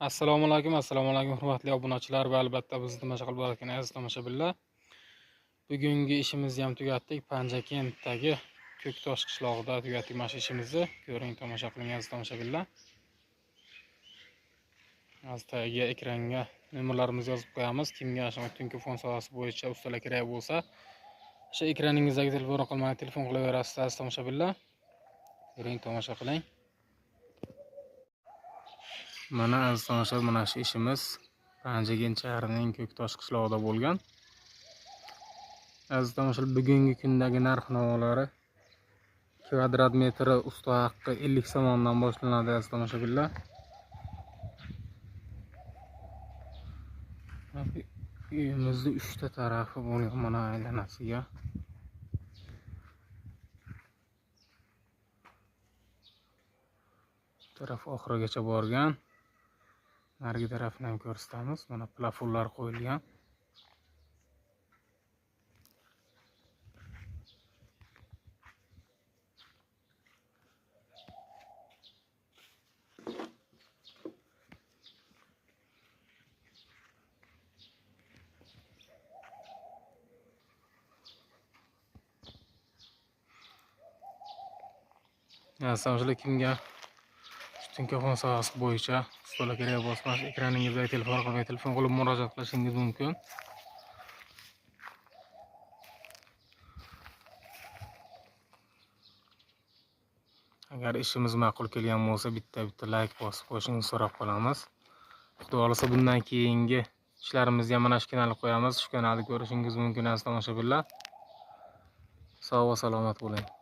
Assalomu alaykum hurmatli obunachilar va albatta bizni tomosha qilib borayotgan aziz tomoshabinlar. Bugungi ishimizni ham tugatdik. Panjakentdagi Ko'ktosh qishlog'ida tugatdik mana shu ishimizni. Ko'ring, tomosha qiling aziz tomoshabinlar. Tagiga ekranga nomerlarimizni yozib qo'yamiz. Kimga shu tungi fon sohasi bo'yicha ustalar kerak bo'lsa, o'sha ekraningizdagi telefon raqamini telefon qilaverasiz aziz tomoshabinlar. Ko'ring, tomosha qiling. Mana aziz tomoshabin, mana shu ishimiz Panjakent shahrining Ko'ktosh qishlog'ida bo'lgan. Aziz tomoshabin, bugungi kundagi narx-navolari kvadrat metri usta haqqi 50 so'mdan boshlanadi aziz tomoshabinlar. Uyimizda 3 ta tarafi bo'lgan, mana aylanasiga. Taraf oxirigacha borgan. Narigi tarafini ham ko'rsatamiz. Mana plafonlar qo'yilgan. Aslida kimga tungi fon sohasi bo'yicha ustalar kerak bo'lsa, ekraningizdagi telefon raqamiga telefon qilib murojaat qilishingiz mumkin. Agar ishimiz ma'qul kelgan bo'lsa, bitta like bosib qo'yishingizni so'rab qolamiz. Xudo xolasa bundan keyingi ishlarimizni ham mana shu kanalga qo'yamiz. Shu kanalni ko'rishingiz mumkin aziz tomoshabinlar. Sog' va salomat bo'ling.